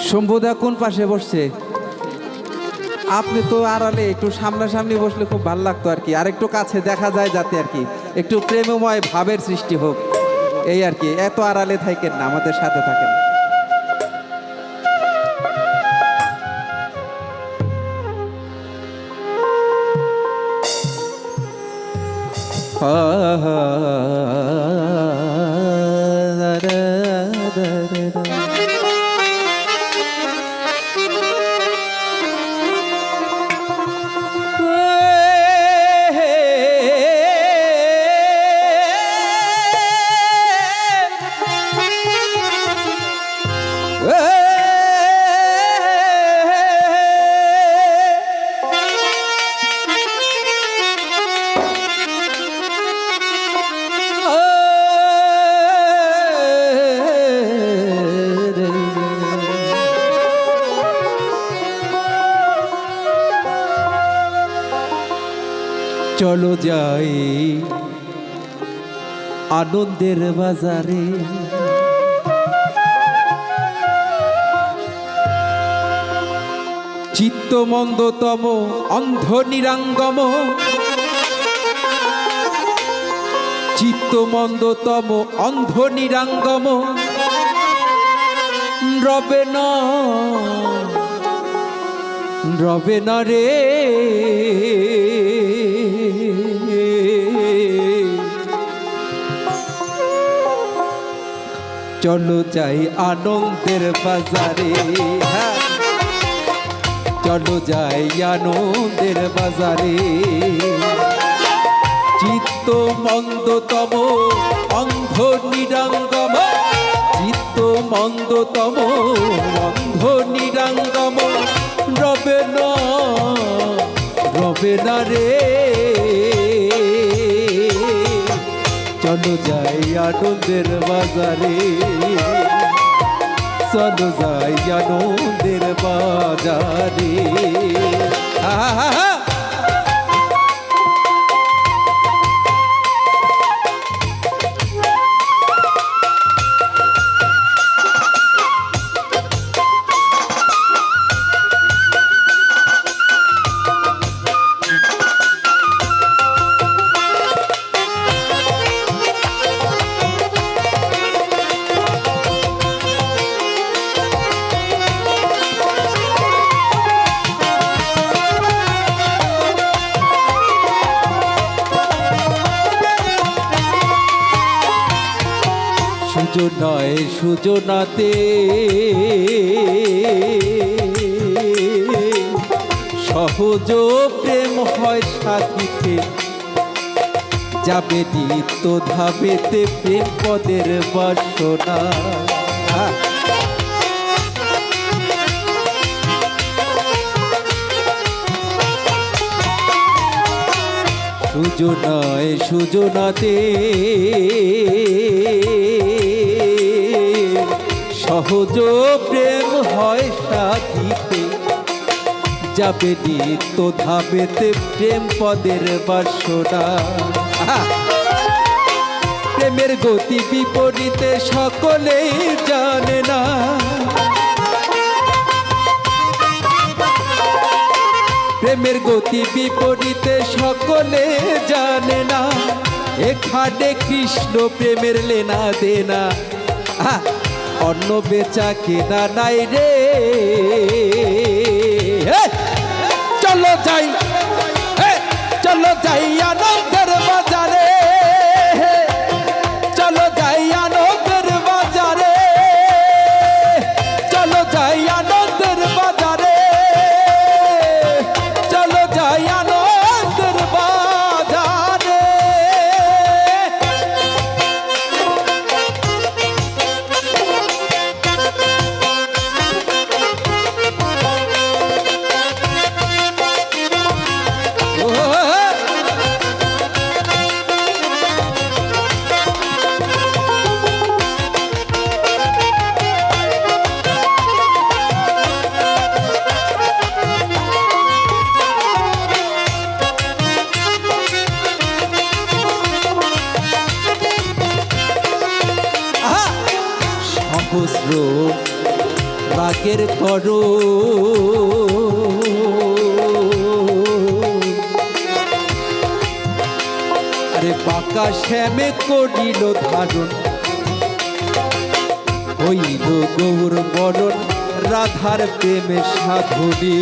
শম্ভুদা কোন পাশে বসছে? আপনি তো আড়ালে, একটু সামনাসামনি বসলে খুব ভালো লাগতো আর কি, আর একটু কাছে দেখা যায় যাতে আর কি একটু প্রেমময় ভাবের সৃষ্টি হোক, এই আর কি। এত আড়ালে থাকেন না, আমাদের সাথে থাকেন। চলো যাই আনন্দের বাজারে, চিত্তমন্দতম অন্ধ নিরাঙ্গম, চিত্তমন্দতম অন্ধ নিরাঙ্গম রবে না, রবে না রে। চলো যাই আনন্দের বাজারে, হ্যাঁ চলো যাই আনন্দের বাজারে, চিত্ত মন্দতম অন্ধ নিরাঙ্গম, চিত্ত মন্দতম অন্ধ নিরাঙ্গম রবে না, রবে না রে। চলো যাই আনন্দের বাজারে, চলো যাই আনন্দের বাজারে। সুজনায় সুজনাতে সহজ প্রেম হয় সাথীতে, যাবে নিত্য ধাবেতে প্রেম পদের বাসনা। সুজনায় সুজনাতে সহজ প্রেম হয় সাথীতে, যাবে নিত্য ধাবেতে প্রেম পদের বাসনা। প্রেমের গতি বিপরীতে সকলেই জানে না, প্রেমের গতি বিপরীতে সকলে জানে না। এখানে কৃষ্ণ প্রেমের লেনা দেনা, অন্য বেচা কেনা নাই রে। চলো যাই, চলো যাই আনন্দের বাজারে, চলো যাই আনন্দের বাজারে, চলো যাই আনন্দের বাজারে, চলো যাই আনন্দের বাজারে। সহস্র রাগের করো আরে বাঁকা শ্যামে করিল ধারণ হইল গৌর বরণ রাধার প্রেমে সাধনে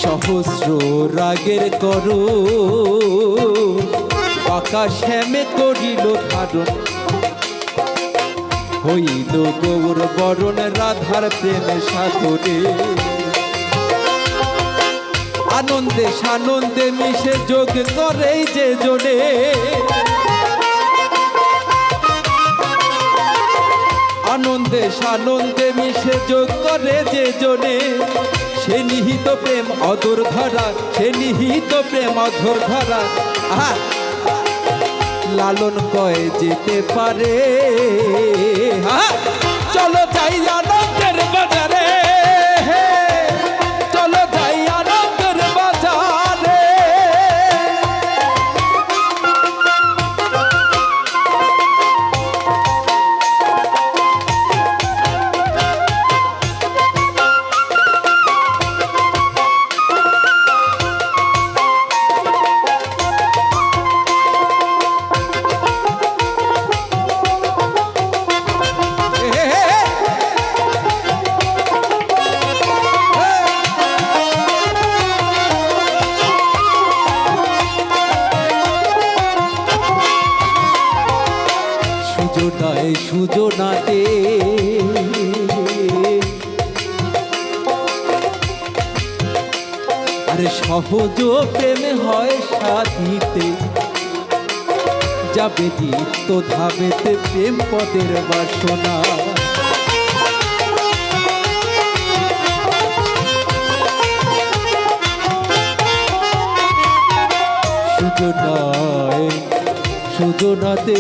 সহস্র রাগের করো বাঁকা শ্যামে করিল ধারণ হইল গৌর বরণ রাধার প্রেমে সাধনে আনন্দে সানন্দে মিশে যোগ করে যে জনে আনন্দে সানন্দে মিশে যোগ করে যে জনে সে নিহিত প্রেম অধর ধরা সে নিহিত প্রেম অধর ধরা আহা লালন কয়ে যেতে পারে চলো যাই আনন্দের বাজারে চলো যাই আনন্দের বাজারে সুজনায় সুজনাতে আরে সহজ প্রেমে হয় সাধিতে যাবে নিত্য ধাবেতে প্রেম পদের বাসনা সুজনায় সুজনাতে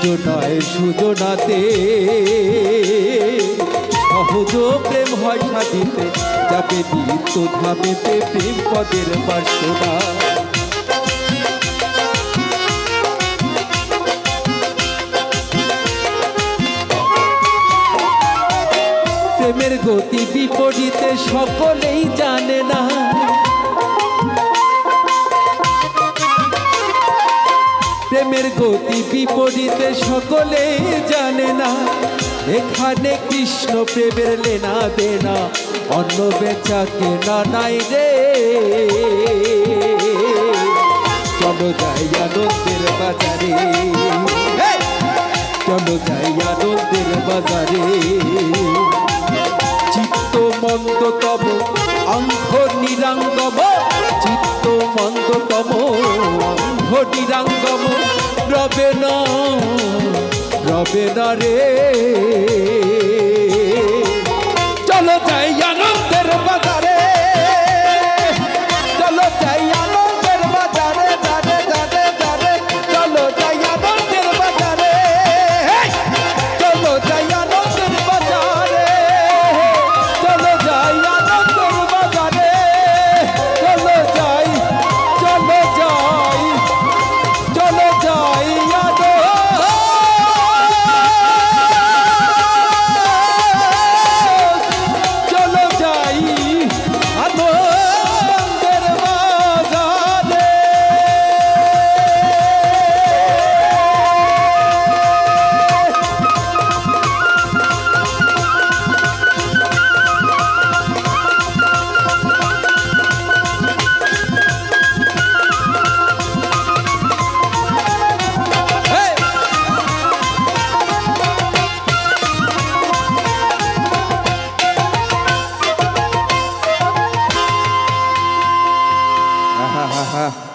সুজনায় সুজনাতে সহজ প্রেম হয় সাধিতে যাবে নিত্য ধাবেতে প্রেম পদের বাসনা প্রেমের গতি বিপরীতে সকলেই জানে না প্রেমের গতি বিপরীতে সকলে জানে না এখানে কৃষ্ণ প্রেমের লেনা দেনা অন্য বেচা কেনা নাই রে চলো যাই আনন্দের বাজারে চলো যাই আনন্দের বাজারে চিত্ত মন্দ তব অঙ্ঘ নিরাঙ্গম চিত্ত মন্দ তব অঙ্ঘ নিরাঙ্গম রবে না রে চলো যাই আনন্দের বাজারে চলো যাই আনন্দের বাজারে যারে যারে যারে চলো যাই আনন্দের বাজারে চলো যাই আনন্দের বাজারে চলো যাই আনন্দের বাজারে চলো যাই চলো যাই চলো যাই হা হা হা